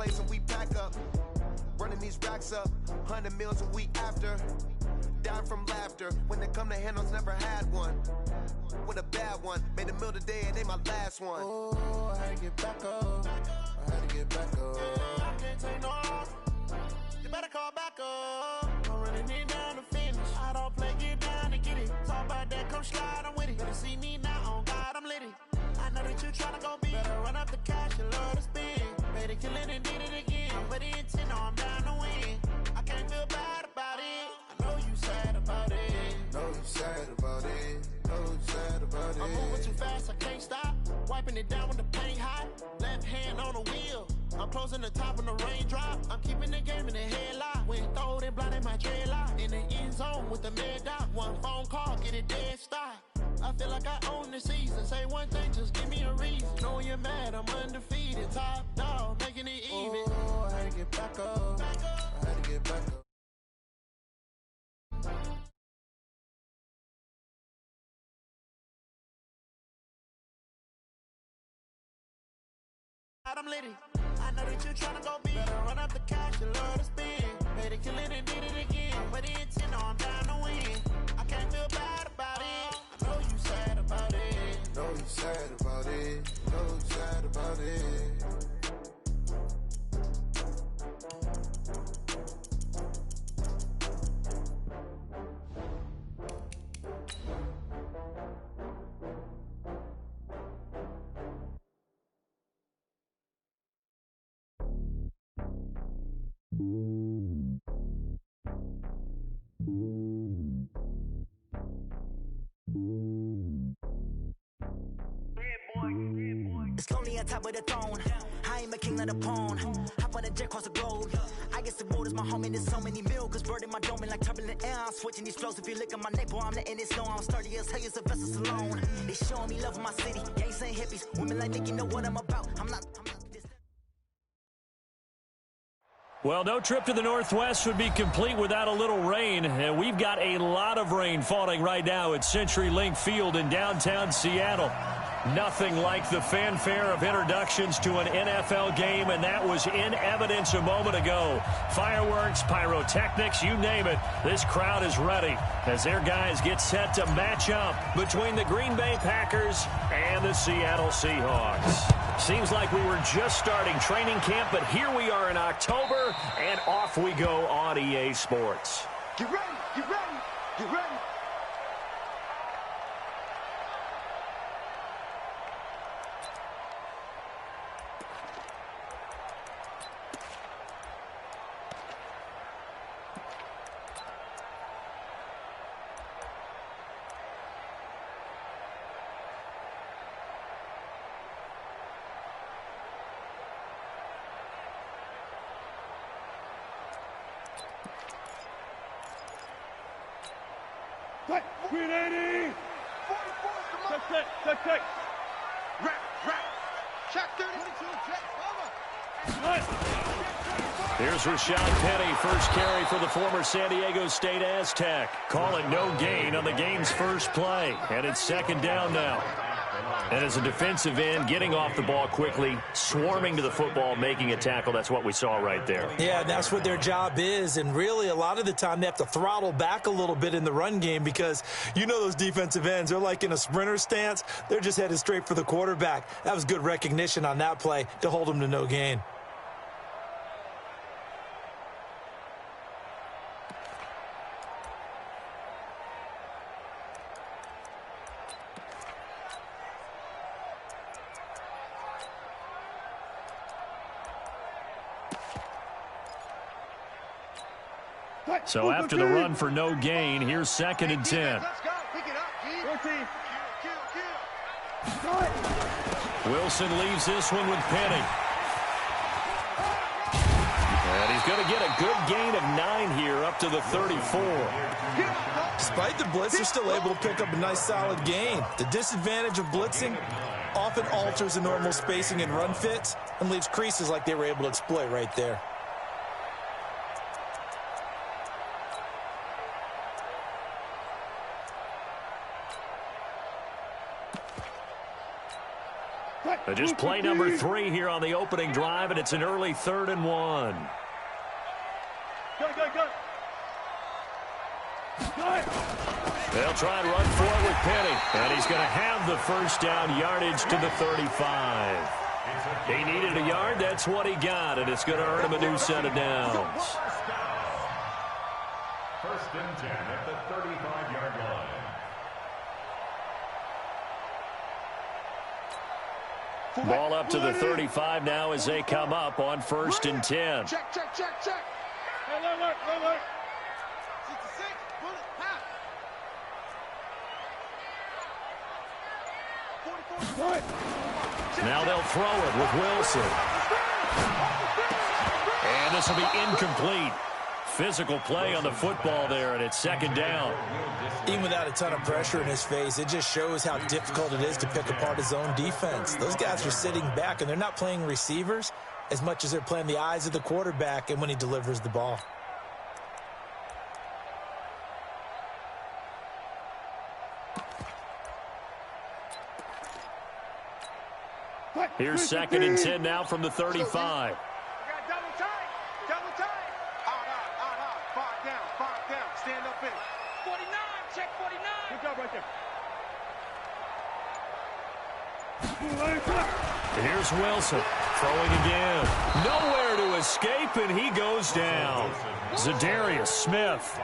place and we pack up. Running these racks up, 100 meals a week after. Dying from laughter, when it come to handles, never had one. With a bad one, made a meal today and they my last one. Oh, I had to get back up, I had to get back up. I can't take no off, you better call back up. I'm running it down to finish, I don't play, get down to get it. Talk about that, come slide, I'm with it. Better see me now, on God, I'm litty. I know that you tryna go big, better run up the cash, you love to spend. Better kill it and did it again, I'm with the intent, no, I'm down to win. I can't feel bad about it, I know you sad about it. Know you sad about it, know you sad about it. I'm moving too fast, I can't stop, wiping it down when the paint hot. Left hand on the wheel, I'm closing the top when the raindrop. I'm keeping the game in the headlock. When throwed and blinded my dreadlock. In the end zone with the mad dot. One phone call, get it dead stop. I feel like I own the season. Say one thing, just give me a reason. Knowing you're mad, I'm undefeated. Top dog, making it even. Oh, I had to get back up. I had to get back up. I'm litty. I know that you tryna go big. Better run up the cash, you love to spend. Better kill it and did it again. But the intent, no, I'm down to win. I can't feel bad about it. I know you sad about it. Know you sad about it. Know you sad about it. It's lonely on top of the throne. I am a king of the pawn. Hop on a jet across the globe. I guess the world is my home and there's so many milk. Bird in my dome and like turbulent air. I'm switching these flows. If you look at my neck, boy, I'm letting it snow. I'm sturdy as hell, as a vessel alone. They showing me love in my city. Gangs and hippies. Women like Nick, you know what I'm about. I'm not this. Well, no trip to the Northwest would be complete without a little rain. And we've got a lot of rain falling right now at CenturyLink Field in downtown Seattle. Nothing like the fanfare of introductions to an NFL game, and that was in evidence a moment ago. Fireworks, pyrotechnics, you name it. This crowd is ready as their guys get set to match up between the Green Bay Packers and the Seattle Seahawks. Seems like we were just starting training camp, but here we are in October, and off we go on EA Sports. Get ready, get ready, get ready. Green 80! Check. Rap. Check 32, check, Here's Rashad Penny, first carry for the former San Diego State Aztec. Call it no gain on the game's first play, and it's second down now. And as a defensive end, getting off the ball quickly, swarming to the football, making a tackle, that's what we saw right there. Yeah, that's what their job is, and really a lot of the time they have to throttle back a little bit in the run game because you know those defensive ends, they're like in a sprinter stance. They're just headed straight for the quarterback. That was good recognition on that play to hold them to no gain. So after the run for no gain, here's second and 10. Let's go. Pick it up, G. Wilson leaves this one with Penny. And he's going to get a good gain of 9 here up to the 34. Despite the blitz, they're still able to pick up a nice solid gain. The disadvantage of blitzing often alters the normal spacing and run fits and leaves creases like they were able to exploit right there. Just play number 3 here on the opening drive, and it's an early 3rd and 1. Go. They'll try and run for it with Penny, and he's going to have the first down yardage to the 35. He needed a yard. That's what he got, and it's going to earn him a new set of downs. First and 10 at the 35-yard line. Ball up to the 35 now as they come up on 1st and 10. Check. Hey, look. 66, bullet, half. 44. Now they'll throw it with Wilson. And this will be incomplete. Physical play on the football there, and it's 2nd down. Even without a ton of pressure in his face, it just shows how difficult it is to pick apart his own defense. Those guys are sitting back, and they're not playing receivers as much as they're playing the eyes of the quarterback and when he delivers the ball. Here's 2nd and 10 now from the 35. We got double tight. Five down. Stand up in it. 49, check 49. Good job right there. Here's Wilson throwing again. Nowhere to escape, and he goes down. Zadarius Smith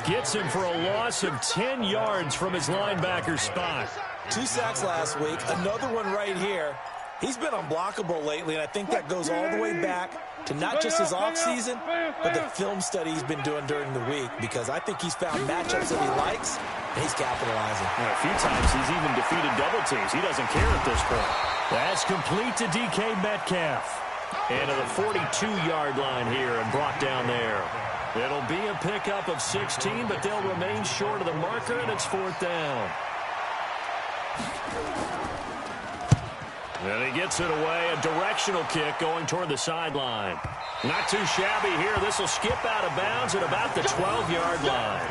gets him for a loss of 10 yards from his linebacker spot. 2 sacks last week, another one right here. He's been unblockable lately, and I think that goes all the way back to not just his offseason, but the film study he's been doing during the week, because I think he's found matchups that he likes, and he's capitalizing. A few times he's even defeated double teams. He doesn't care at this point. That's complete to DK Metcalf. And to the 42-yard line here and brought down there. It'll be a pickup of 16, but they'll remain short of the marker, and it's 4th down. And he gets it away, a directional kick going toward the sideline. Not too shabby here. This will skip out of bounds at about the 12-yard line.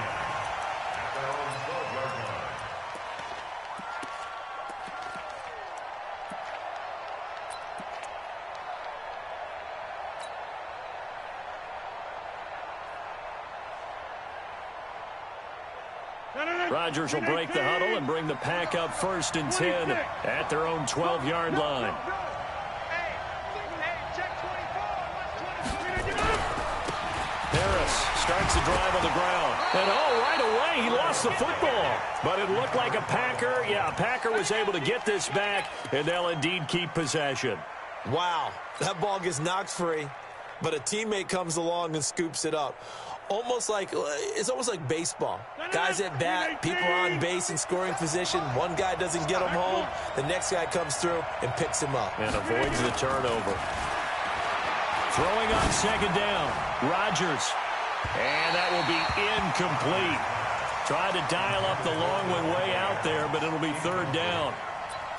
Rodgers will break the huddle and bring the pack up 1st and 10 at their own 12-yard line. Harris starts the drive on the ground. And right away he lost the football. But it looked like a Packer. Yeah, a Packer was able to get this back, and they'll indeed keep possession. Wow, that ball gets knocked free, but a teammate comes along and scoops it up. It's almost like baseball. Guys at bat, people are on base in scoring position. One guy doesn't get him home. The next guy comes through and picks him up. And avoids the turnover. Throwing on 2nd down. Rodgers. And that will be incomplete. Tried to dial up the long one way out there, but it'll be 3rd down.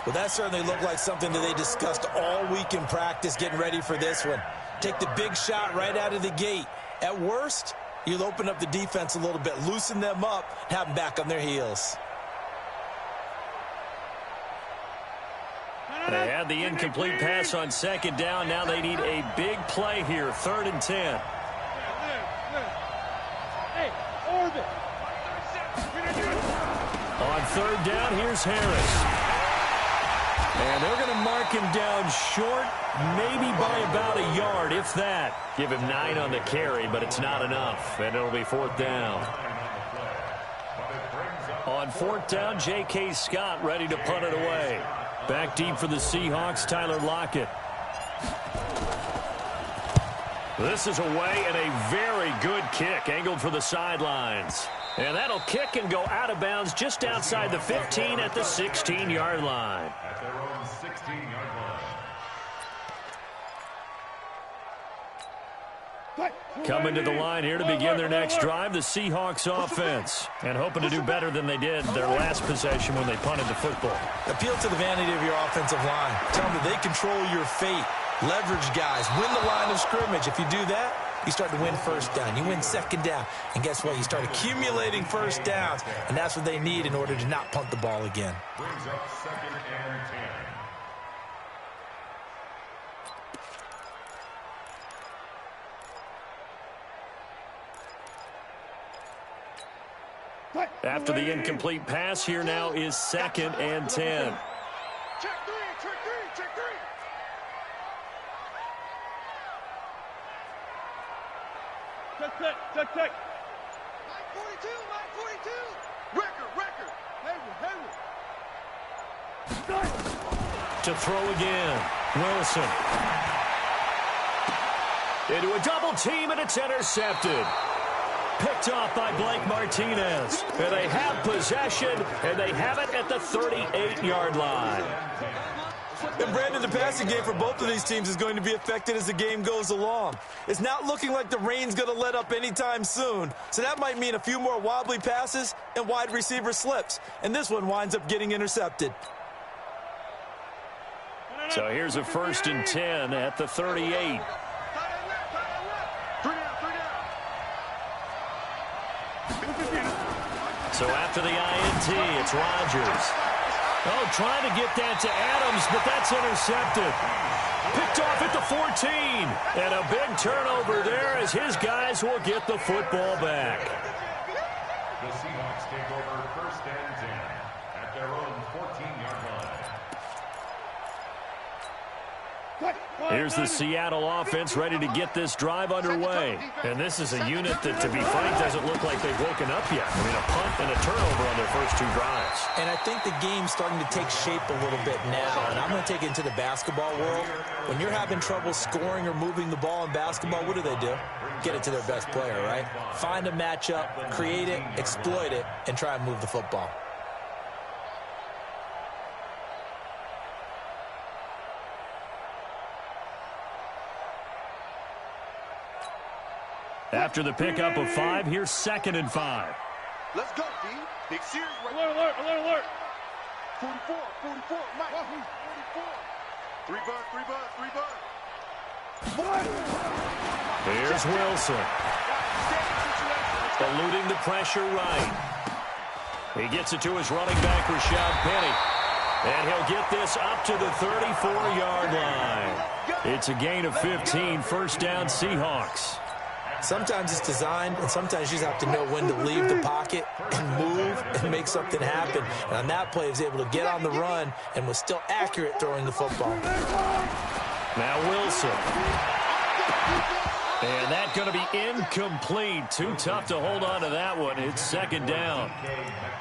Well, that certainly looked like something that they discussed all week in practice getting ready for this one. Take the big shot right out of the gate. At worst, you'll open up the defense a little bit, loosen them up, and have them back on their heels. They had the incomplete pass on 2nd down. Now they need a big play here, 3rd and 10. Hey, orbit. On 3rd down, here's Harris. And they're going to mark him down short, maybe by about a yard, if that. Give him 9 on the carry, but it's not enough, and it'll be 4th down. On 4th down, J.K. Scott ready to punt it away. Back deep for the Seahawks, Tyler Lockett. This is away, and a very good kick, angled for the sidelines. And that'll kick and go out of bounds just outside the 15 at the 16-yard line. At their own 16-yard line. Coming to the line here to begin their next drive, the Seahawks offense. And hoping to do better than they did their last possession when they punted the football. Appeal to the vanity of your offensive line. Tell them that they control your fate. Leverage guys. Win the line of scrimmage. If you do that, you start to win 1st down. You win 2nd down. And guess what? You start accumulating 1st downs. And that's what they need in order to not punt the ball again. Brings up 2nd and 10. After the incomplete pass, here now is 2nd and 10. Check three, check three, check three. Check. Line 42, line 42. Record. Hayward. To throw again, Wilson. Into a double team, and it's intercepted. Picked off by Blake Martinez. And they have possession, and they have it at the 38-yard line. And Brandon, the passing game for both of these teams is going to be affected as the game goes along. It's not looking like the rain's going to let up anytime soon, so that might mean a few more wobbly passes and wide receiver slips. And this one winds up getting intercepted. So here's a 1st and 10 at the 38. So after the INT, it's Rodgers. Oh, trying to get that to Adams, but that's intercepted. Picked off at the 14. And a big turnover there as his guys will get the football back. The Seahawks take over 1st and 10 at their own 14-yard line. Here's the Seattle offense ready to get this drive underway. And this is a unit that, to be frank, doesn't look like they've woken up yet. I mean, a punt and a turnover on their first 2 drives. And I think the game's starting to take shape a little bit now. And I'm going to take it into the basketball world. When you're having trouble scoring or moving the ball in basketball, what do? Get it to their best player, right? Find a matchup, create it, exploit it, and try and move the football. After the pickup of 5, here's 2nd and 5. Let's go, D. Big series right Alert. 44, Mike. 44. 3 bud. Here's Wilson. Eluding the pressure right. He gets it to his running back, Rashad Penny. And he'll get this up to the 34-yard line. It's a gain of 15, 1st down Seahawks. Sometimes it's designed, and sometimes you just have to know when to leave the pocket and move and make something happen. And on that play, he was able to get on the run and was still accurate throwing the football. Now Wilson. And that's going to be incomplete. Too tough to hold on to that one. It's 2nd down.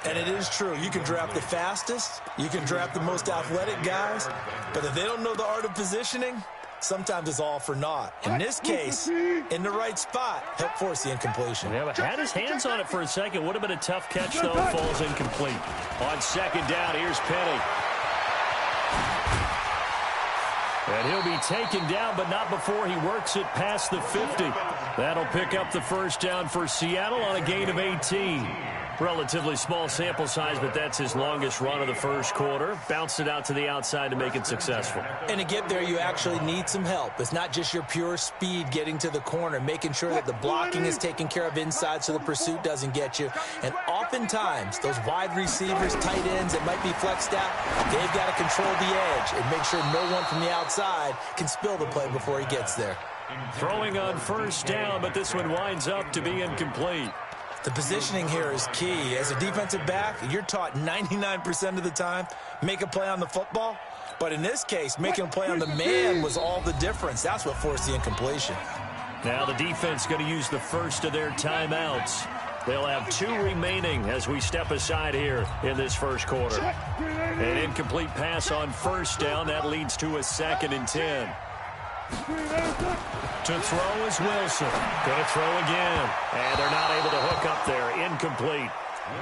And it is true. You can draft the fastest. You can draft the most athletic guys. But if they don't know the art of positioning, sometimes it's all for naught. In this case, in the right spot, helped force the incompletion. Yeah, but had his hands on it for a second. Would have been a tough catch, though. Falls incomplete. On 2nd down, here's Penny. And he'll be taken down, but not before he works it past the 50. That'll pick up the 1st down for Seattle on a gain of 18. Relatively small sample size, but that's his longest run of the first quarter. Bounced it out to the outside to make it successful. And to get there, you actually need some help. It's not just your pure speed getting to the corner, making sure that the blocking is taken care of inside so the pursuit doesn't get you. And oftentimes, those wide receivers, tight ends that might be flexed out, they've got to control the edge and make sure no one from the outside can spill the play before he gets there. Throwing on 1st down, but this one winds up to be incomplete. The positioning here is key. As a defensive back, you're taught 99% of the time, make a play on the football. But in this case, making a play on the man was all the difference. That's what forced the incompletion. Now the defense going to use the first of their timeouts. They'll have 2 remaining as we step aside here in this first quarter. An incomplete pass on 1st down. That leads to a 2nd and 10. To throw is Wilson. Going to throw again. And they're not able to hook up there. Incomplete.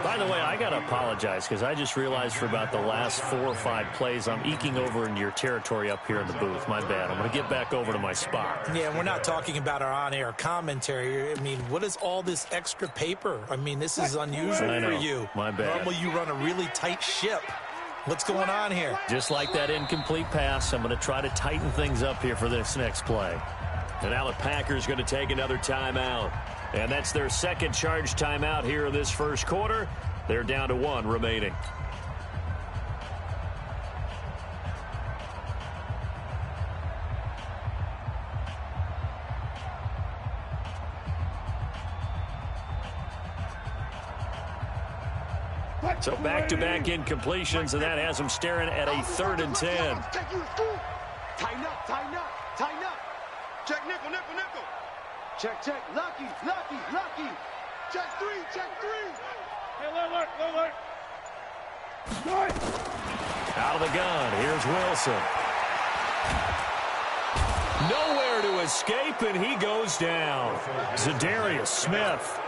By the way, I got to apologize because I just realized for about the last 4 or 5 plays, I'm eking over into your territory up here in the booth. My bad. I'm going to get back over to my spot. Yeah, we're not talking about our on-air commentary. I mean, what is all this extra paper? I mean, this is unusual for you. My bad. Normally you run a really tight ship. What's going on here? Just like that incomplete pass, I'm going to try to tighten things up here for this next play. And now the Packers going to take another timeout. And that's their 2nd charge timeout here in this first quarter. They're down to 1 remaining. So back-to-back incompletions, and that has them staring at a 3rd and 10. Tighten up, tighten up, tighten up. Check nickel, nickel, nickel. Check, check. Lucky, lucky, lucky. Check 3, check 3. Hey, alert, alert. Out of the gun, here's Wilson. Nowhere to escape, and he goes down. Zadarius Smith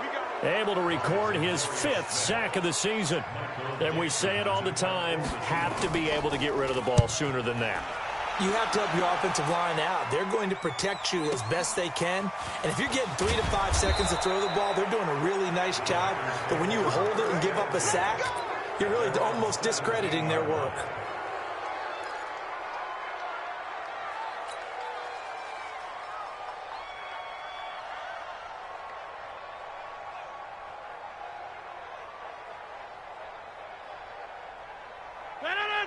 able to record his 5th sack of the season. And we say it all the time, have to be able to get rid of the ball sooner than that. You have to help your offensive line out. They're going to protect you as best they can. And if you're getting 3 to 5 seconds to throw the ball, they're doing a really nice job. But when you hold it and give up a sack, you're really almost discrediting their work.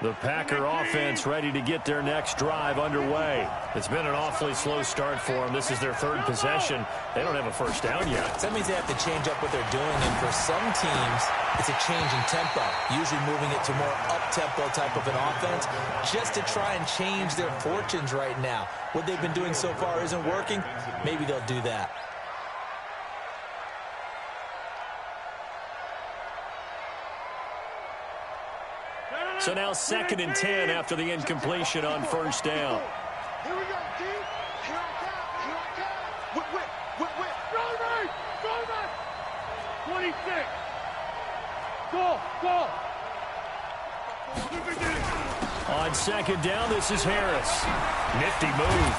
The Packer offense ready to get their next drive underway. It's been an awfully slow start for them. This is their 3rd possession. They don't have a first down yet. So that means they have to change up what they're doing, and for some teams, it's a change in tempo, usually moving it to more up-tempo type of an offense, just to try and change their fortunes right now. What they've been doing so far isn't working. Maybe they'll do that. So now 2nd and 10 after the incompletion on first down. Here we go, D. Here I come, here I come. Whip, whip, whip, whip. Go back, 26. Go. On 2nd down, this is Harris. Nifty move.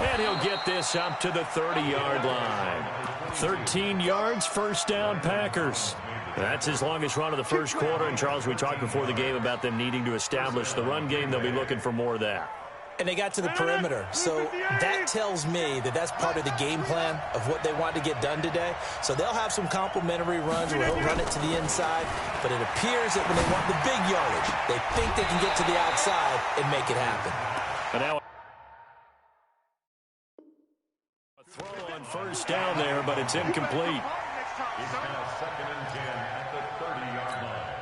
And he'll get this up to the 30-yard line. 13 yards, first down, Packers. That's his longest run of the first quarter. And, Charles, we talked before the game about them needing to establish the run game. They'll be looking for more of that. And they got to the perimeter. So that tells me that that's part of the game plan of what they want to get done today. So they'll have some complimentary runs where he'll run it to the inside. But it appears that when they want the big yardage, they think they can get to the outside and make it happen. And now a throw on first down there, but it's incomplete. It's now 2nd and 10 at the 30-yard line.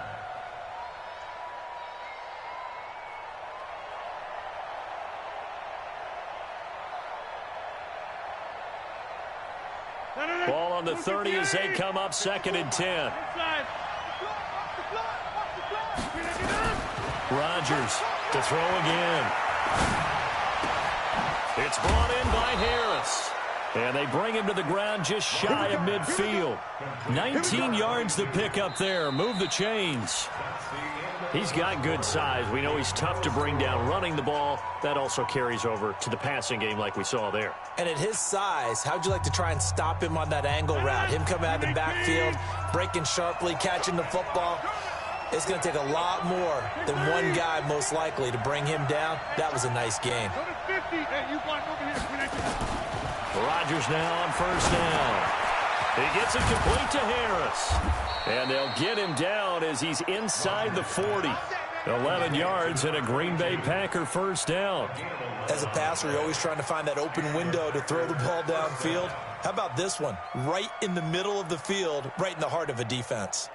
Ball on the 30 as they come up 2nd and 10. Rodgers to throw again. It's brought in by Harris. And they bring him to the ground just shy of midfield. 19 yards to pick up there. Move the chains. He's got good size. We know he's tough to bring down running the ball. That also carries over to the passing game like we saw there. And at his size, how'd you like to try and stop him on that angle route? Him coming out of the backfield, breaking sharply, catching the football. It's going to take a lot more than one guy, most likely, to bring him down. That was a nice game. Rodgers now on first down. He gets it complete to Harris. And they'll get him down as he's inside the 40. 11 yards and a Green Bay Packer first down. As a passer, you're always trying to find that open window to throw the ball downfield. How about this one? Right in the middle of the field, right in the heart of a defense.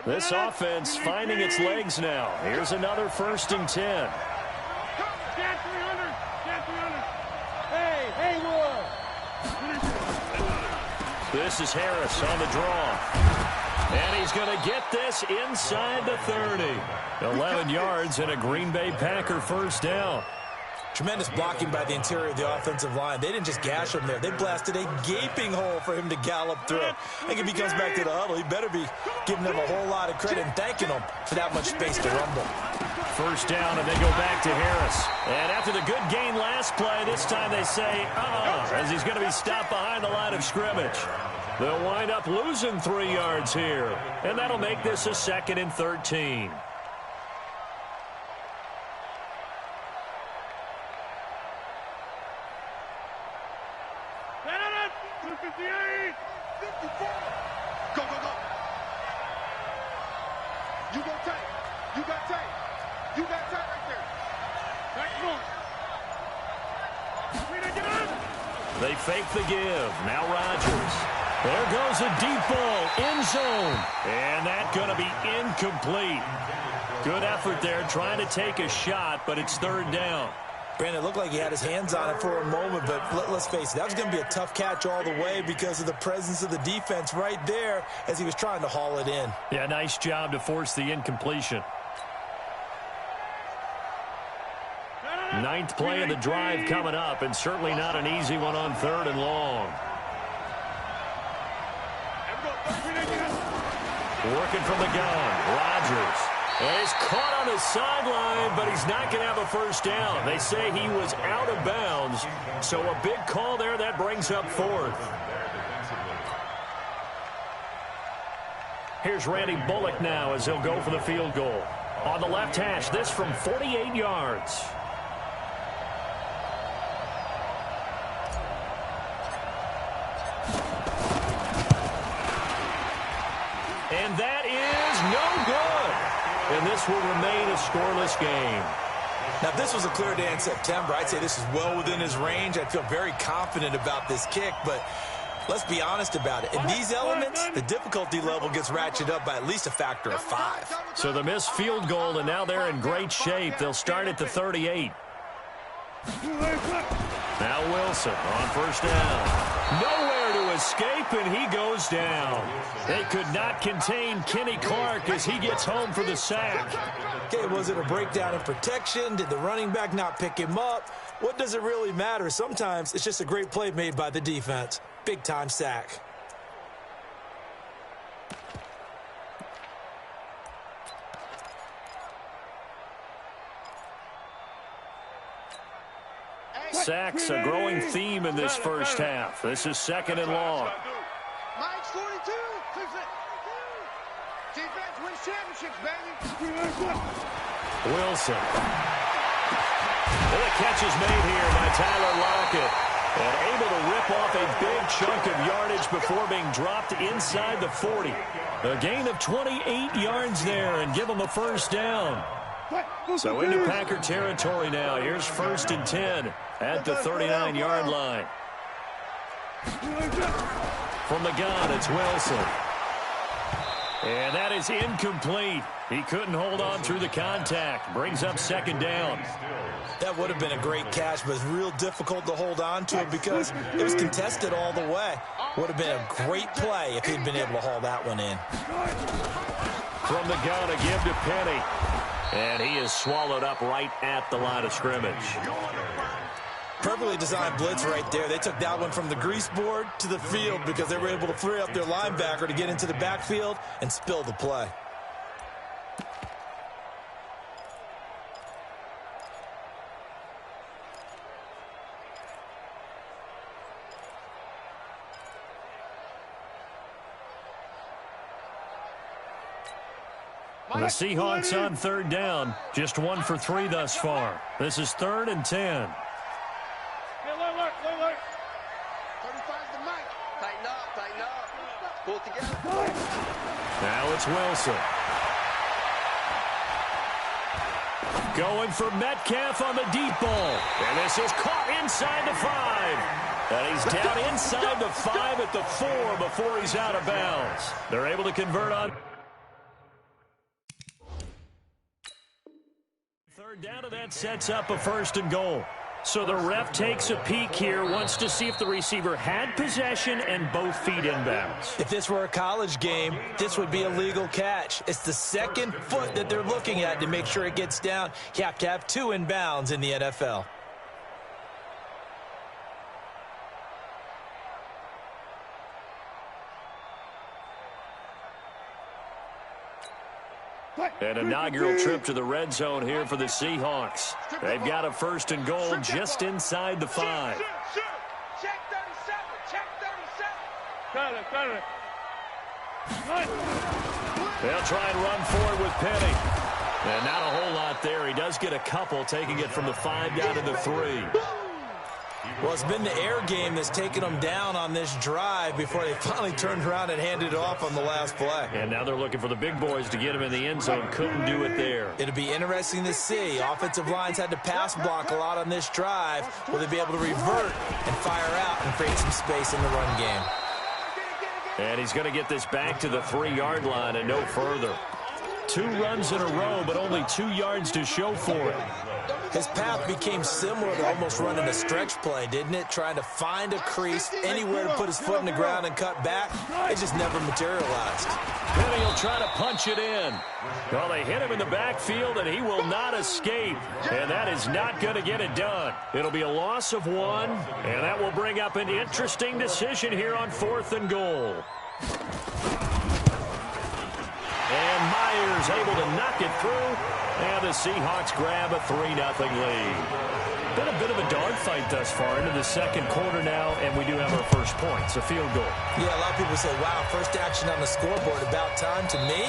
This offense finding its legs now. Here's another 1st and 10. Stand 300. Stand 300. Hey, Haywood. This is Harris on the draw. And he's going to get this inside the 30. 11 yards and a Green Bay Packer first down. Tremendous blocking by the interior of the offensive line. They didn't just gash him there. They blasted a gaping hole for him to gallop through. I think if he comes back to the huddle, he better be giving them a whole lot of credit and thanking them for that much space to rumble. First down, and they go back to Harris. And after the good gain last play, this time they say, as he's going to be stopped behind the line of scrimmage. They'll wind up losing 3 yards here. And that'll make this a 2nd and 13. Go, go, go. You go tight. You got tight. You got tight right there. They fake the give. Now Rodgers. There goes a deep ball. End zone. And that's going to be incomplete. Good effort there trying to take a shot, but it's third down. Brandon, it looked like he had his hands on it for a moment, but let's face it, that was going to be a tough catch all the way because of the presence of the defense right there as he was trying to haul it in. Yeah, nice job to force the incompletion. Ninth play of the drive coming up, and certainly not an easy one on third and long. Working from the gun, Rodgers. And he's caught on the sideline, but he's not going to have a first down. They say he was out of bounds, so a big call there that brings up fourth. Here's Randy Bullock now as he'll go for the field goal. On the left hash, this from 48 yards. And that is no good. And this will remain a scoreless game. Now, if this was a clear day in September, I'd say this is well within his range. I'd feel very confident about this kick, but let's be honest about it. In these elements, the difficulty level gets ratcheted up by at least a factor of 5. So the missed field goal, and now they're in great shape. They'll start at the 38. Now Wilson on first down. Nowhere to escape, and he goes down. They could not contain Kenny Clark as he gets home for the sack. Okay, was it a breakdown in protection? Did the running back not pick him up? What does it really matter? Sometimes it's just a great play made by the defense. Big-time sack. Sacks, a growing theme in this first half. This is second and long. Mike's 42. Defense wins championships, baby. Wilson. Well, the catch is made here by Tyler Lockett. And able to rip off a big chunk of yardage before being dropped inside the 40. A gain of 28 yards there and give them a first down. So into Packer territory now. Here's first and 10 at the 39-yard line. From the gun, it's Wilson. And that is incomplete. He couldn't hold on through the contact. Brings up second down. That would have been a great catch, but it's real difficult to hold on to it because it was contested all the way. Would have been a great play if he'd been able to haul that one in. From the gun, a give to Penny. And he is swallowed up right at the line of scrimmage. Perfectly designed blitz right there. They took that one from the grease board to the field because they were able to free up their linebacker to get into the backfield and spill the play. The Seahawks on third down. Just 1 for 3 thus far. This is third and 10. Hey, look. 35's the mic. Tighten up. Pull it together. Now it's Wilson. Going for Metcalf on the deep ball. And this is caught inside the 5. And he's down inside the 5 at the 4 before he's out of bounds. They're able to convert on. Third down, and that sets up a first and goal. So the ref takes a peek here, wants to see if the receiver had possession and both feet inbounds. If this were a college game, this would be a legal catch. It's the second foot that they're looking at to make sure it gets down. You have to have 2 inbounds in the NFL. An inaugural trip to the red zone here for the Seahawks. They've got a first and goal just inside the 5. Check 37. Check 37. Got it. They'll try and run forward with Penny. And not a whole lot there. He does get a couple, taking it from the 5 down to the 3. Well, it's been the air game that's taken them down on this drive before they finally turned around and handed it off on the last play. And now they're looking for the big boys to get him in the end zone. Couldn't do it there. It'll be interesting to see. Offensive lines had to pass block a lot on this drive. Will they be able to revert and fire out and create some space in the run game? And he's going to get this back to the 3-yard line and no further. 2 runs in a row, but only 2 yards to show for it. His path became similar to almost running a stretch play, didn't it? Trying to find a crease, anywhere to put his foot in the ground and cut back. It just never materialized. Then he'll try to punch it in. Well, they hit him in the backfield, and he will not escape. And that is not going to get it done. It'll be a loss of 1, and that will bring up an interesting decision here on 4th and goal. And Myers able to knock it through. And the Seahawks grab a 3-0 lead. Been a bit of a dogfight thus far into the second quarter now, and we do have our first points, a field goal. Yeah, a lot of people say, wow, first action on the scoreboard, about time. To me,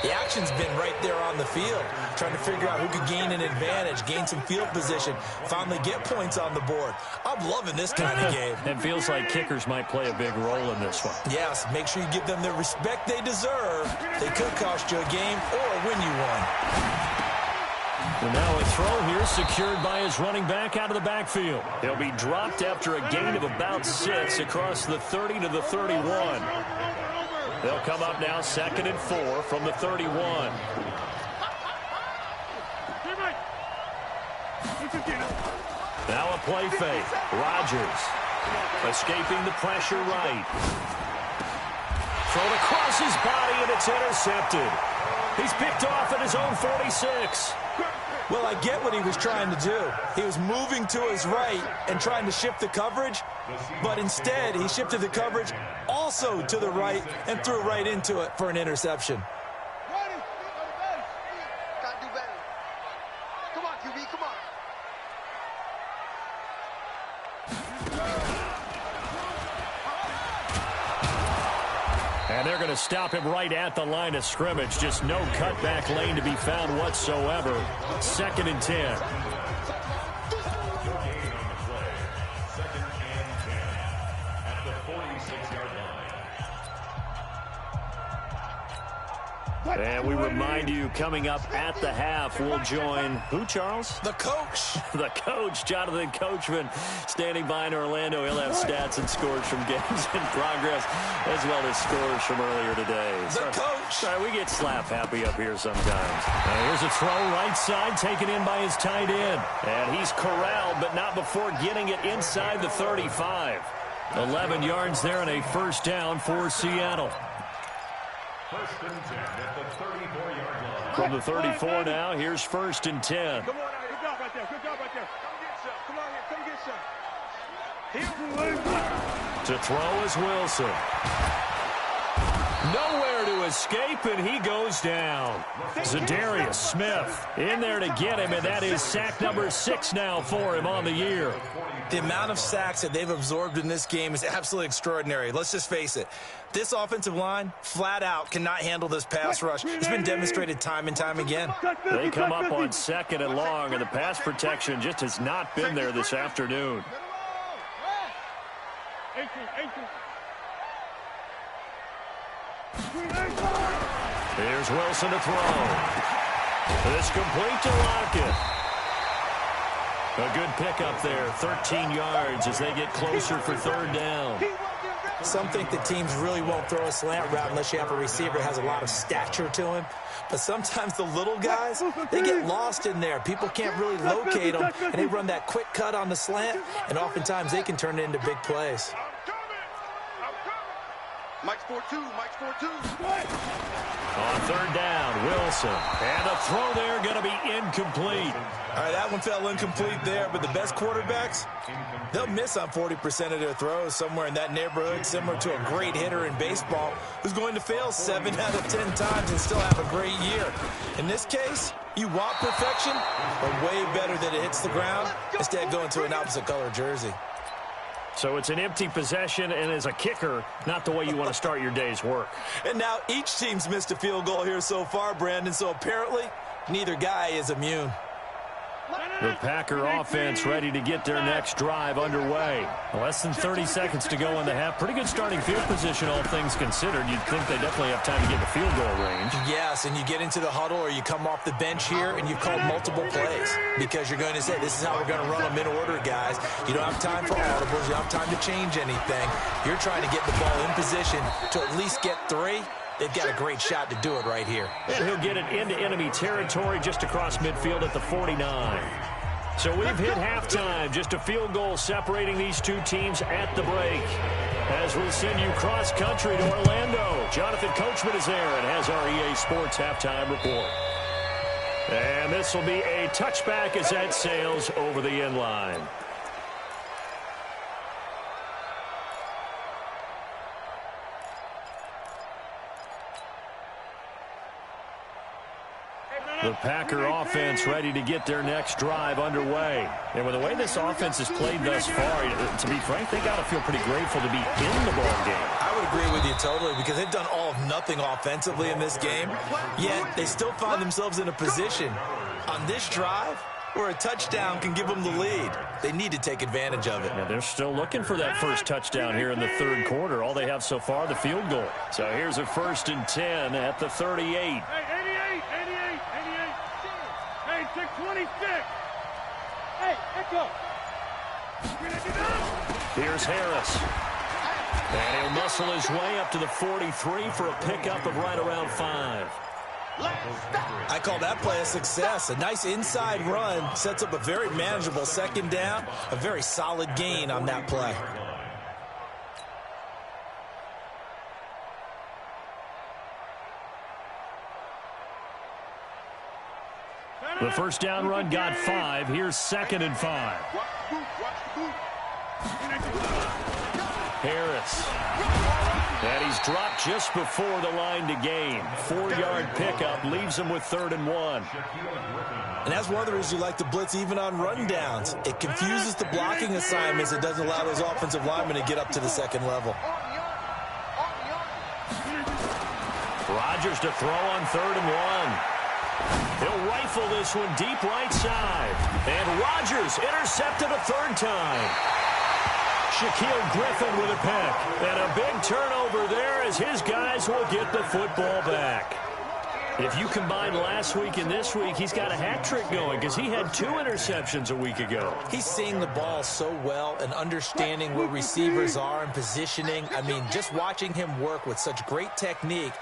the action's been right there on the field, trying to figure out who could gain an advantage, gain some field position, finally get points on the board. I'm loving this kind of game. And feels like kickers might play a big role in this one. Yes, make sure you give them the respect they deserve. They could cost you a game or win you one. And now a throw here secured by his running back out of the backfield. He'll be dropped after a gain of about 6 across the 30 to the 31. They'll come up now 2nd and 4 from the 31. Now a play fake. Rodgers escaping the pressure right. Thrown across his body and it's intercepted. He's picked off at his own 46. Well, I get what he was trying to do. He was moving to his right and trying to shift the coverage, but instead he shifted the coverage also to the right and threw right into it for an interception. Gotta do better. Come on, QB, come on. And they're going to stop him right at the line of scrimmage. Just no cutback lane to be found whatsoever. 2nd and 10. And we remind you, coming up at the half, we'll join who, Charles? The coach. The coach, Jonathan Coachman, standing by in Orlando. He'll have stats and scores from games in progress, as well as scores from earlier today. The coach. Sorry, we get slap happy up here sometimes. Here's a throw right side, taken in by his tight end. And he's corralled, but not before getting it inside the 35. 11 yards there and a first down for Seattle. 1st and 10 at the 34-yard line. From the 34 now, here's 1st and 10. Come on, good job right there. Good job right there. Come on here. Come get some. Here. To throw is Wilson. Nowhere to escape, and he goes down. Zadarius Smith in there to get him, and that is sack number 6 now for him on the year. The amount of sacks that they've absorbed in this game is absolutely extraordinary. Let's just face it. This offensive line, flat out, cannot handle this pass rush. It's been demonstrated time and time again. They come up on 2nd and long, and the pass protection just has not been there this afternoon. Here's Wilson to throw. It's complete to Lockett. A good pickup there, 13 yards as they get closer for 3rd down. Some think that teams really won't throw a slant route unless you have a receiver that has a lot of stature to him. But sometimes the little guys, they get lost in there. People can't really locate them, and they run that quick cut on the slant, and oftentimes they can turn it into big plays. Mike's 4-2, Mike's 4-2. On 3rd down, Wilson. And a throw there going to be incomplete. All right, that one fell incomplete there, but the best quarterbacks, they'll miss on 40% of their throws, somewhere in that neighborhood, similar to a great hitter in baseball who's going to fail 7 out of 10 times and still have a great year. In this case, you want perfection, but way better that it hits the ground instead of going to an opposite color jersey. So it's an empty possession, and as a kicker, not the way you want to start your day's work. And now each team's missed a field goal here so far, Brandon, so apparently neither guy is immune. The Packer offense ready to get their next drive underway. Less than 30 seconds to go in the half. Pretty good starting field position, all things considered. You'd think they definitely have time to get the field goal range. Yes, and you get into the huddle or you come off the bench here and you've called multiple plays because you're going to say, this is how we're going to run them in order, guys. You don't have time for audibles. You don't have time to change anything. You're trying to get the ball in position to at least get 3. They've got a great shot to do it right here. And he'll get it into enemy territory just across midfield at the 49. So we've hit halftime. Just a field goal separating these two teams at the break. As we send you cross-country to Orlando, Jonathan Coachman is there and has our EA Sports halftime report. And this will be a touchback as that sails over the end line. The Packer offense ready to get their next drive underway. And with the way this offense has played thus far, to be frank, they got to feel pretty grateful to be in the ball game. I would agree with you totally because they've done all of nothing offensively in this game, yet they still find themselves in a position on this drive where a touchdown can give them the lead. They need to take advantage of it. Yeah, they're still looking for that first touchdown here in the third quarter. All they have so far, the field goal. So here's a 1st and 10 at the 38. Hey, 88. Hey, 626. Hey, echo. Here's Harris. And he'll muscle his way up to the 43 for a pickup of right around 5. I call that play a success. A nice inside run sets up a very manageable 2nd down, a very solid gain on that play. The first down run got 5. Here's 2nd and 5. Harris. And he's dropped just before the line to gain. 4-yard pickup leaves him with 3rd and 1. And that's one of the reasons you like to blitz even on rundowns. It confuses the blocking assignments. It doesn't allow those offensive linemen to get up to the 2nd level. Rodgers to throw on 3rd and 1. He'll rifle this one deep right side. And Rodgers intercepted a 3rd time. Shaquille Griffin with a pick. And a big turnover there as his guys will get the football back. If you combine last week and this week, he's got a hat trick going because he had 2 interceptions a week ago. He's seeing the ball so well and understanding where receivers are and positioning. I mean, just watching him work with such great technique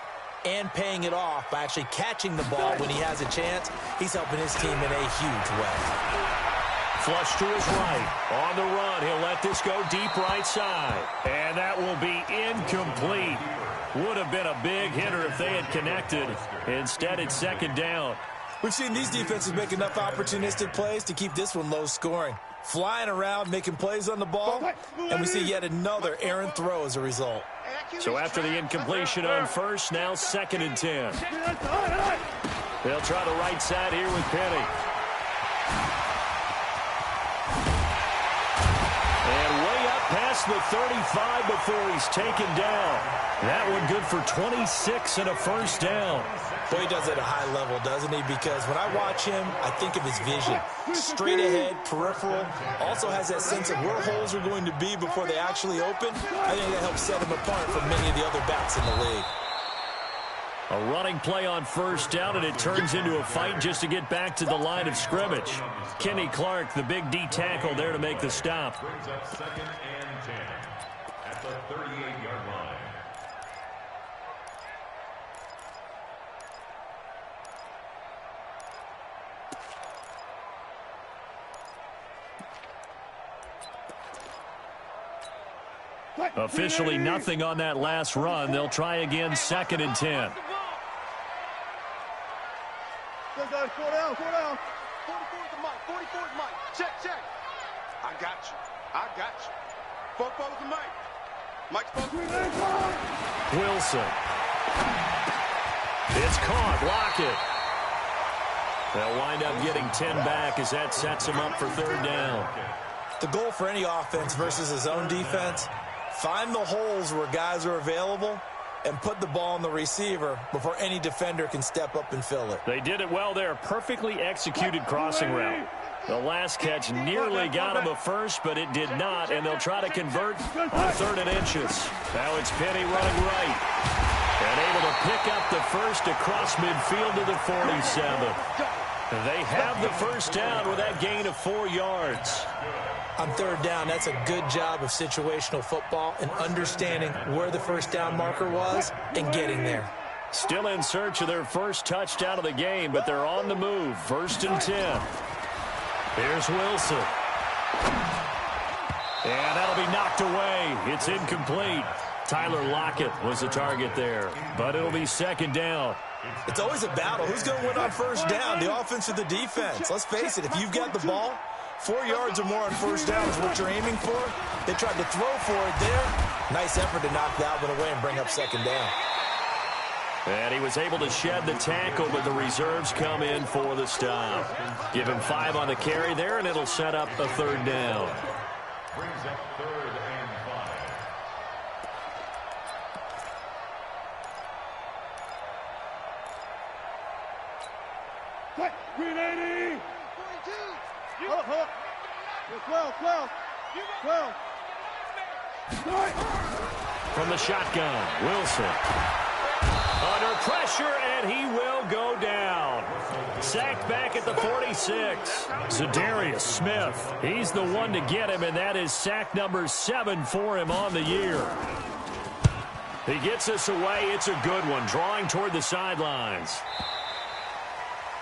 and paying it off by actually catching the ball when he has a chance, he's helping his team in a huge way. Flush to his right. On the run, he'll let this go deep right side. And that will be incomplete. Would have been a big hitter if they had connected. Instead, it's 2nd down. We've seen these defenses make enough opportunistic plays to keep this one low scoring. Flying around, making plays on the ball, and we see yet another errant throw as a result. So after the incompletion on 1st, now 2nd and 10. They'll try the right side here with Penny. And way up past the 35 before he's taken down. That one good for 26 and a 1st down. Boy, he does it at a high level, doesn't he? Because when I watch him, I think of his vision. Straight ahead, peripheral. Also has that sense of where holes are going to be before they actually open. I think that helps set him apart from many of the other backs in the league. A running play on 1st down, and it turns into a fight just to get back to the line of scrimmage. Kenny Clark, the big D tackle there to make the stop. Brings up 2nd and 10 at the 38-yard line. Officially nothing on that last run. They'll try again 2nd and 10. Slow down. 44 the mic. 44 the mic. Check. I got you. 44 the mic. Mike's supposed Wilson. It's caught. Lockett. They'll wind up getting 10 back as that sets him up for 3rd down. The goal for any offense versus his own defense, find the holes where guys are available and put the ball on the receiver before any defender can step up and fill it. They did it well there. Perfectly executed crossing route. The last catch nearly got him a first, but it did not, and they'll try to convert on 3rd and inches. Now it's Penny running right, and able to pick up the first across midfield to the 47. They have the first down with that gain of 4 yards. On 3rd down, that's a good job of situational football and understanding where the first down marker was and getting there. Still in search of their first touchdown of the game, but they're on the move. 1st and 10. Here's Wilson. And that'll be knocked away. It's incomplete. Tyler Lockett was the target there, but it'll be 2nd down. It's always a battle. Who's going to win on 1st down, the offense or the defense? Let's face it, if you've got the ball, 4 yards or more on 1st down is what you're aiming for. They tried to throw for it there. Nice effort to knock that one away and bring up 2nd down. And he was able to shed the tackle, but the reserves come in for the stop. Give him 5 on the carry there, and it'll set up a 3rd down. Brings up 3rd and 5. Green 80. 42. Hold up. 12. From the shotgun, Wilson. Under pressure, and he will go down. Sacked back at the 46. Zadarius Smith. He's the one to get him, and that is sack number 7 for him on the year. He gets us away. It's a good one, drawing toward the sidelines.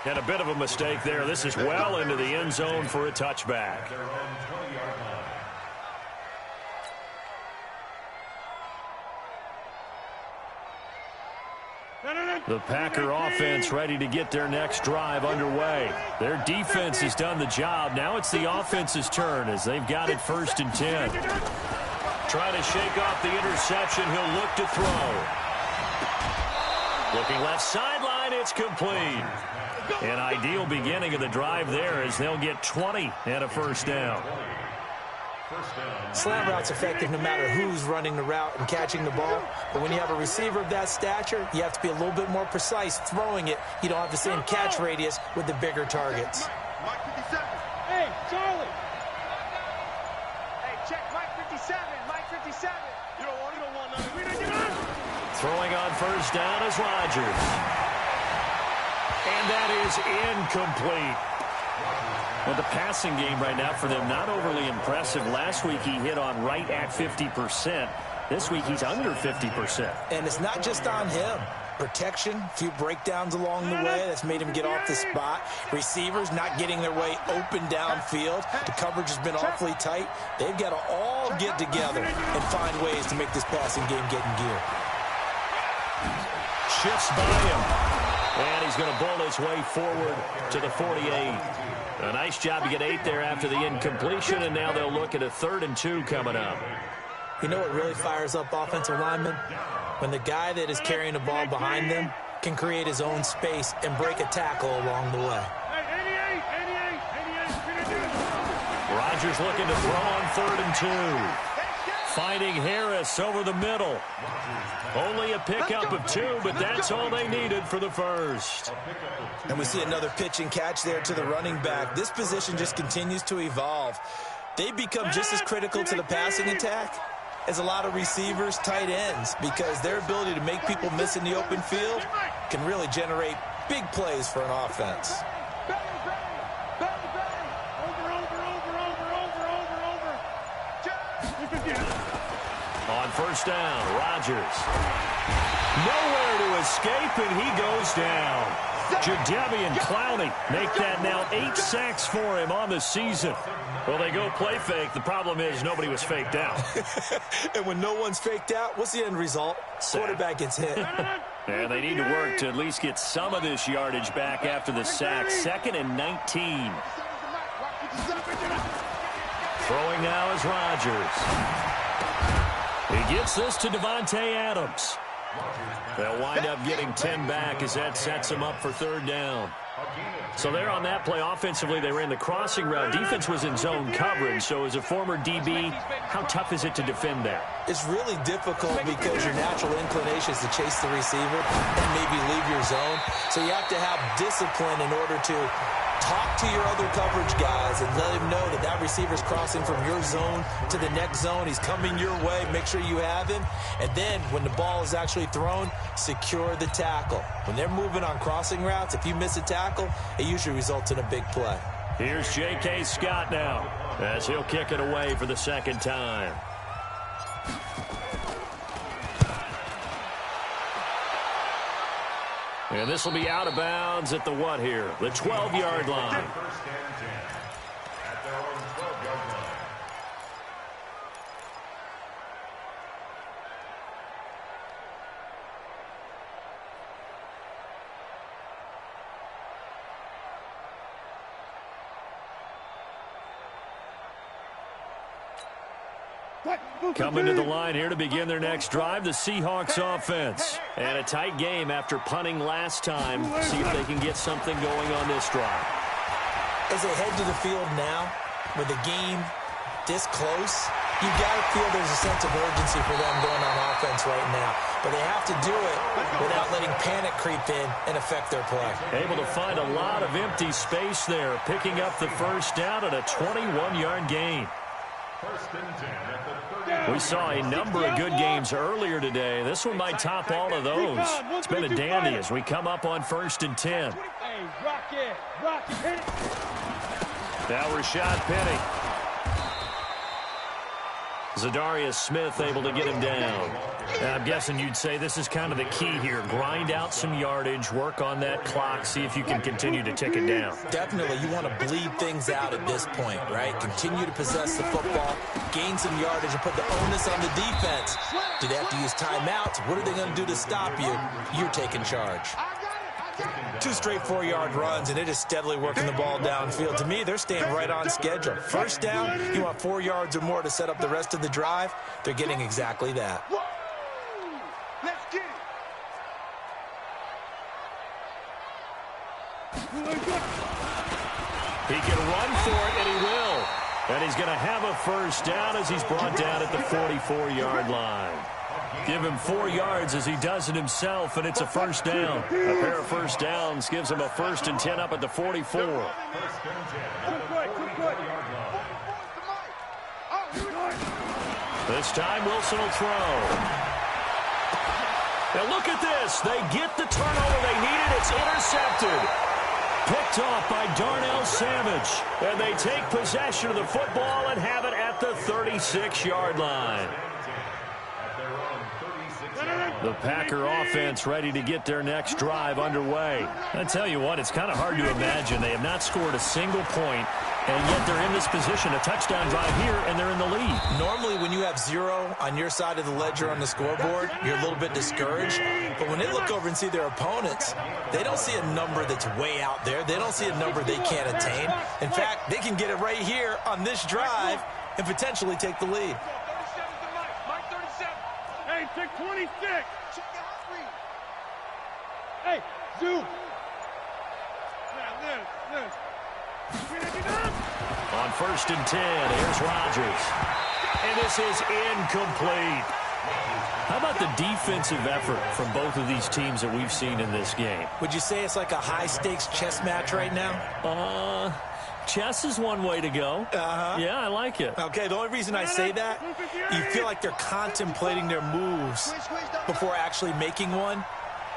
And a bit of a mistake there. This is well into the end zone for a touchback. The Packer offense ready to get their next drive underway. Their defense has done the job. Now it's the offense's turn as they've got it 1st and 10. Trying to shake off the interception. He'll look to throw. Looking left sideline. It's complete. An ideal beginning of the drive there as they'll get 20 and a 1st down. Slant route's effective no matter who's running the route and catching the ball. But when you have a receiver of that stature, you have to be a little bit more precise throwing it. You don't have the same catch radius with the bigger targets. Mike 57. Hey, Charlie. Hey, check Mike 57. Mike 57. You don't want nothing. Throwing on 1st down is Rodgers. And that is incomplete. Well, the passing game right now for them, not overly impressive. Last week he hit on right at 50%. This week he's under 50%. And it's not just on him. Protection, a few breakdowns along the way. That's made him get off the spot. Receivers not getting their way open downfield. The coverage has been awfully tight. They've got to all get together and find ways to make this passing game get in gear. Shifts by him. And he's going to bowl his way forward to the 48. A nice job to get 8 there after the incompletion, and now they'll look at a 3rd and 2 coming up. You know what really fires up offensive linemen? When the guy that is carrying the ball behind them can create his own space and break a tackle along the way. Hey, 88. Rodgers looking to throw on 3rd and 2. Finding Harris over the middle. Only a pickup of 2, but that's all they needed for the first. And we see another pitch and catch there to the running back. This position just continues to evolve. They become just as critical to the passing attack as a lot of receivers, tight ends, because their ability to make people miss in the open field can really generate big plays for an offense. On 1st down, Rodgers. Nowhere to escape, and he goes down. Jadeveon Clowney make that now 8 sacks for him on the season. Well, they go play fake. The problem is nobody was faked out. And when no one's faked out, what's the end result? Quarterback gets hit. And they need to work to at least get some of this yardage back after the sack. 2nd and 19. Throwing now is Rodgers. He gets this to Devontae Adams. They'll wind up getting 10 back as that sets them up for 3rd down. So there on that play, offensively, they ran the crossing route. Defense was in zone coverage. So as a former DB, how tough is it to defend that? It's really difficult because your natural inclination is to chase the receiver and maybe leave your zone. So you have to have discipline in order to talk to your other coverage guys and let him know that that receiver's crossing from your zone to the next zone. He's coming your way. Make sure you have him. And then when the ball is actually thrown, secure the tackle. When they're moving on crossing routes, if you miss a tackle, it usually results in a big play. Here's J.K. Scott now as he'll kick it away for the second time. And this will be out of bounds at the what here? The 12-yard line. First and 10 at their own 12-yard line. Coming to the line here to begin their next drive, the Seahawks offense. And a tight game after punting last time. See if they can get something going on this drive. As they head to the field now, with the game this close, you've got to feel there's a sense of urgency for them going on offense right now. But they have to do it without letting panic creep in and affect their play. Able to find a lot of empty space there, picking up the first down at a 21-yard gain. First and 10 at the 30. We saw a number of good games earlier today. This one might top all of those. It's been a dandy as we come up on 1st and 10. Hey, rock it, hit it. Now Rashad Penny. Zadarius Smith able to get him down. Now, I'm guessing you'd say this is kind of the key here. Grind out some yardage, work on that clock, see if you can continue to tick it down. Definitely, you want to bleed things out at this point, right? Continue to possess the football, gain some yardage, and put the onus on the defense. Do they have to use timeouts? What are they going to do to stop you? You're taking charge. 2 straight 4-yard runs, and it is steadily working the ball downfield. To me, they're staying right on schedule. First down, you want 4 yards or more to set up the rest of the drive. They're getting exactly that. Let's get it. He can run for it, and he will. And he's going to have a first down as he's brought down at the 44-yard line. Give him 4 yards as he does it himself, and it's a first down. A pair of first downs gives him a 1st and 10 up at the 44. First and 10 at the 44-yard line. This time Wilson will throw. Now look at this. They get the turnover they needed. It's intercepted. Picked off by Darnell Savage. And they take possession of the football and have it at the 36-yard line. The Packer offense ready to get their next drive underway. I tell you what, it's kind of hard to imagine. They have not scored a single point, and yet they're in this position, a touchdown drive here, and they're in the lead. Normally, when you have 0 on your side of the ledger on the scoreboard, you're a little bit discouraged. But when they look over and see their opponents, they don't see a number that's way out there. They don't see a number they can't attain. In fact, they can get it right here on this drive and potentially take the lead. Hey, check 26. Hey, Zoo. On 1st and 10, here's Rodgers. And this is incomplete. How about the defensive effort from both of these teams that we've seen in this game? Would you say it's like a high-stakes chess match right now? Chess is one way to go. Yeah, I like it. Okay, the only reason I say that, you feel like they're contemplating their moves before actually making one,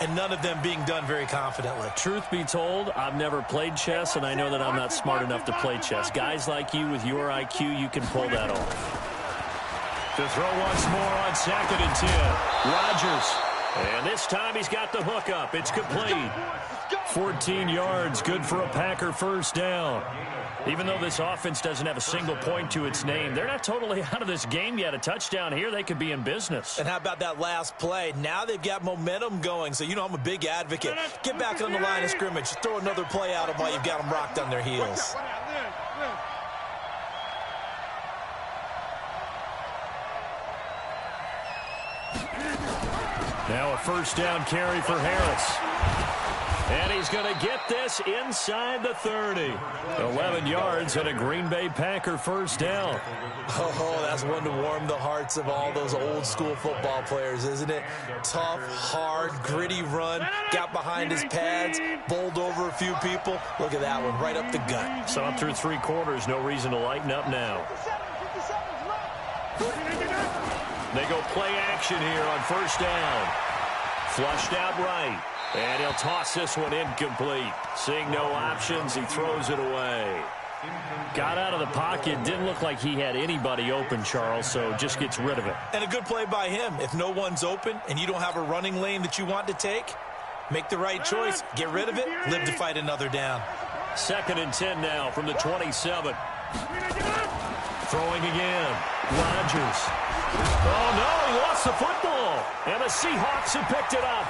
and none of them being done very confidently. Truth be told, I've never played chess, and I know that I'm not smart enough to play chess. Guys like you with your IQ, you can pull that off. To throw once more on 2nd and 10. Rodgers. And this time he's got the hook up. It's complete. 14 yards, good for a Packer first down. Even though this offense doesn't have a single point to its name, they're not totally out of this game yet. A touchdown here, they could be in business. And how about that last play? Now they've got momentum going, so you know I'm a big advocate. Get back on the line of scrimmage. Throw another play at them while you've got them rocked on their heels. Now a first down carry for Harris. And he's going to get this inside the 30. 11 yards and a Green Bay Packer first down. Oh, that's one to warm the hearts of all those old-school football players, isn't it? Tough, hard, gritty run. Got behind his pads, bowled over a few people. Look at that one, right up the gut. So up through 3 quarters, no reason to lighten up now. They go play action here on first down. Flushed out right. And he'll toss this one incomplete. Seeing no options, he throws it away. Got out of the pocket. Didn't look like he had anybody open, Charles, so just gets rid of it. And a good play by him. If no one's open and you don't have a running lane that you want to take, make the right choice. Get rid of it. Live to fight another down. 2nd and 10 now from the 27. Throwing again. Rodgers. Oh, no, he lost the football. And the Seahawks have picked it up.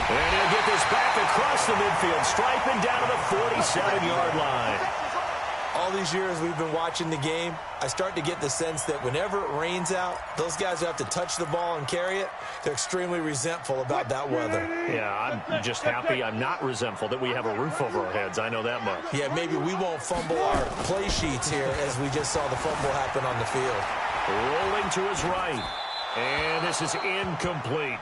And he'll get this back across the midfield, striping down to the 47-yard line. All these years we've been watching the game, I start to get the sense that whenever it rains out, those guys who have to touch the ball and carry it, they're extremely resentful about that weather. Yeah, I'm just happy I'm not resentful that we have a roof over our heads. I know that much. Yeah, maybe we won't fumble our play sheets here as we just saw the fumble happen on the field. Rolling to his right. And this is incomplete.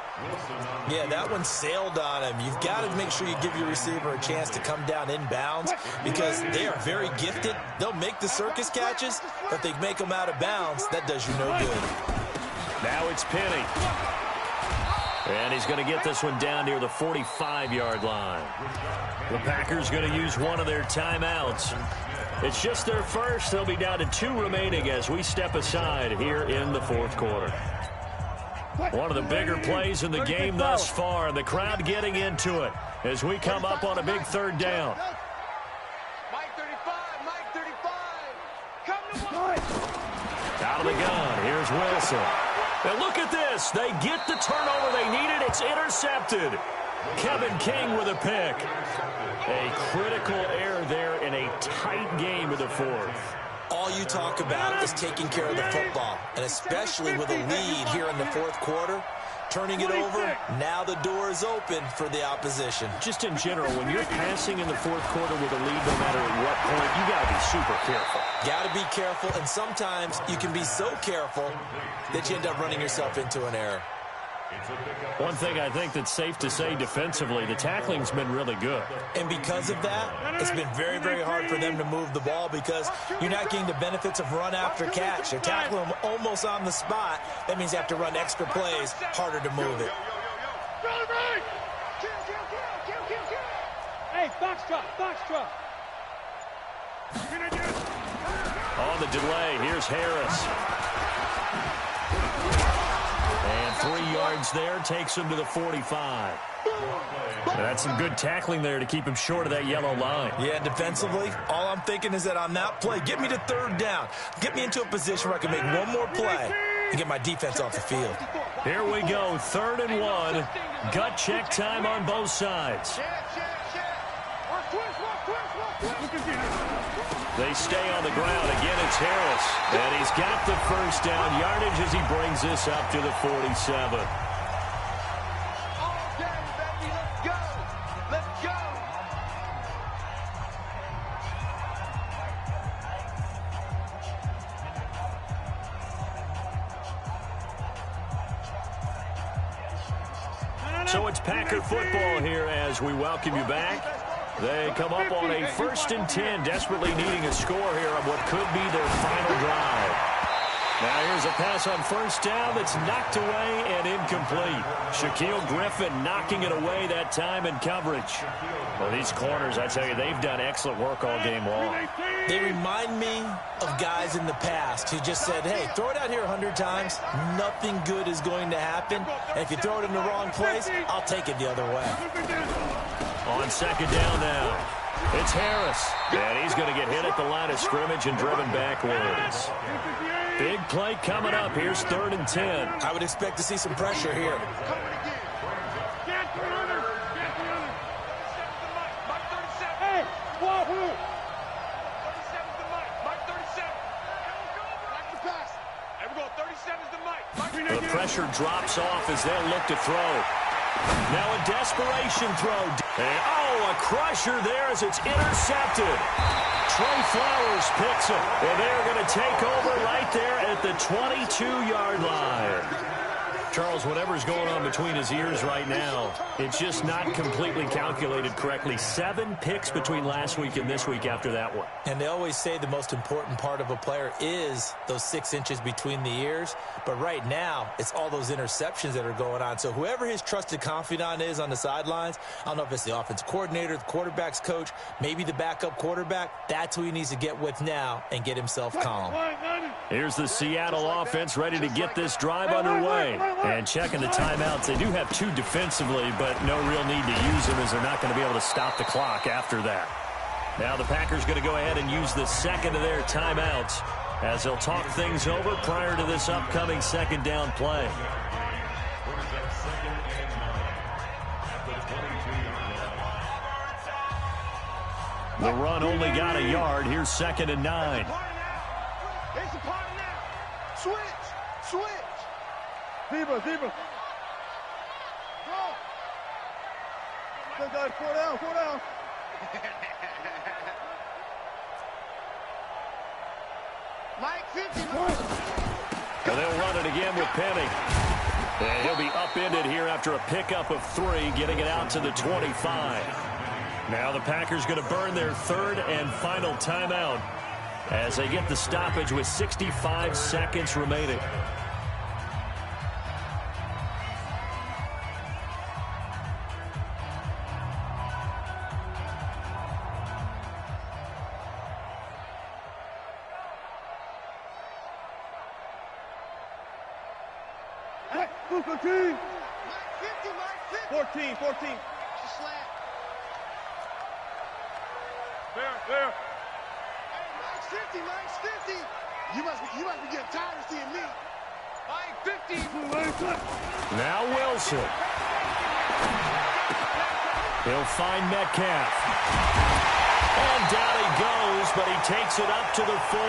Yeah, that one sailed on him. You've got to make sure you give your receiver a chance to come down inbounds because they are very gifted. They'll make the circus catches, but if they make them out of bounds, that does you no good. Now it's Penny. And he's going to get this one down near the 45-yard line. The Packers going to use one of their timeouts. It's just their first. They'll be down to 2 remaining as we step aside here in the 4th quarter. One of the bigger plays in the game thus far, and the crowd getting into it as we come up on a big 3rd down. Mike 35, Mike 35. Come to Mike. Out of the gun, here's Wilson. And look at this. They get the turnover they needed. It's intercepted. Kevin King with a pick. A critical error there in a tight game of the 4th. All you talk about is taking care of the football, and especially with a lead here in the 4th quarter, turning it over, now the door is open for the opposition. Just in general, when you're passing in the 4th quarter with a lead, no matter at what point, you got to be super careful. Got to be careful, and sometimes you can be so careful that you end up running yourself into an error. One thing I think that's safe to say defensively, the tackling's been really good. And because of that, it's been very, very hard for them to move the ball because you're not getting the benefits of run after catch. They're tackling them almost on the spot. That means you have to run extra plays, harder to move it. Hey, foxtrot, foxtrot. On the delay, here's Harris. And 3 yards there, takes him to the 45. That's some good tackling there to keep him short of that yellow line. Yeah, defensively, all I'm thinking is that on that play, get me to 3rd down. Get me into a position where I can make one more play and get my defense off the field. Here we go, 3rd and 1. Gut check time on both sides. They stay on the ground. Again, it's Harris. And he's got the first down yardage as he brings this up to the 47. Okay, baby, let's go. Let's go. So it's Packer football here as we welcome you back. They come up on a 1st and 10, desperately needing a score here on what could be their final drive. Now here's a pass on 1st down that's knocked away and incomplete. Shaquille Griffin knocking it away that time in coverage. Well, these corners, I tell you, they've done excellent work all game long. They remind me of guys in the past who just said, hey, throw it out here 100 times. Nothing good is going to happen. And if you throw it in the wrong place, I'll take it the other way. On 2nd down now, it's Harris. And he's going to get hit at the line of scrimmage and driven backwards. Big play coming up. Here's 3rd and 10. I would expect to see some pressure here. Hey, Wahoo! 37's the Mike. Mike 37. Mike the pass. There we go. 37's the Mike. The pressure drops off as they'll look to throw. Now a desperation throw. A crusher there as it's intercepted. Trey Flowers picks it, and they're going to take over right there at the 22-yard line. Charles, whatever's going on between his ears right now, it's just not completely calculated correctly. 7 picks between last week and this week after that one. And they always say the most important part of a player is those 6 inches between the ears. But right now, it's all those interceptions that are going on. So whoever his trusted confidant is on the sidelines, I don't know if it's the offensive coordinator, the quarterback's coach, maybe the backup quarterback, that's who he needs to get with now and get himself calm. Here's the Seattle offense ready to get this drive underway. And checking the timeouts. They do have 2 defensively, but no real need to use them as they're not going to be able to stop the clock after that. Now the Packers going to go ahead and use the second of their timeouts as they'll talk things over prior to this upcoming second down play. The run only got a yard. Here's 2nd and 9. It's a party now. Switch. Zebra. Go. Good, 4 down. Mike 50. And they'll run it again with Penny. And he'll be upended here after a pickup of 3, getting it out to the 25. Now the Packers going to burn their 3rd and final timeout as they get the stoppage with 65 seconds remaining. Hey, Booker T. Mike 50. 14. Slap. There. Hey, Mike's 50. You must be getting tired of seeing me. Mike 50. Now Wilson. He'll find Metcalf. And down he goes, but he takes it up to the 40.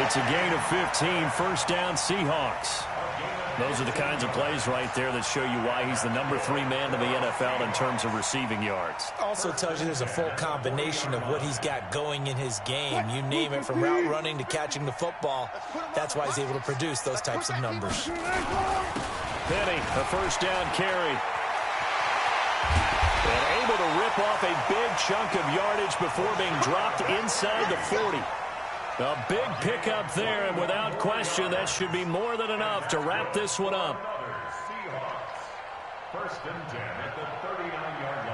It's a gain of 15, first down Seahawks. Those are the kinds of plays right there that show you why he's the number 3 man in the NFL in terms of receiving yards. Also tells you there's a full combination of what he's got going in his game. You name it, from route running to catching the football. That's why he's able to produce those types of numbers. Penny, a first down carry. And able to rip off a big chunk of yardage before being dropped inside the 40. A big pickup there, and without question, that should be more than enough to wrap this one up. First and 10 at the 39-yard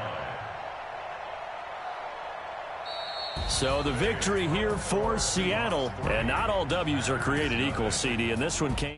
line. So the victory here for Seattle, and not all W's are created equal, CD, and this one came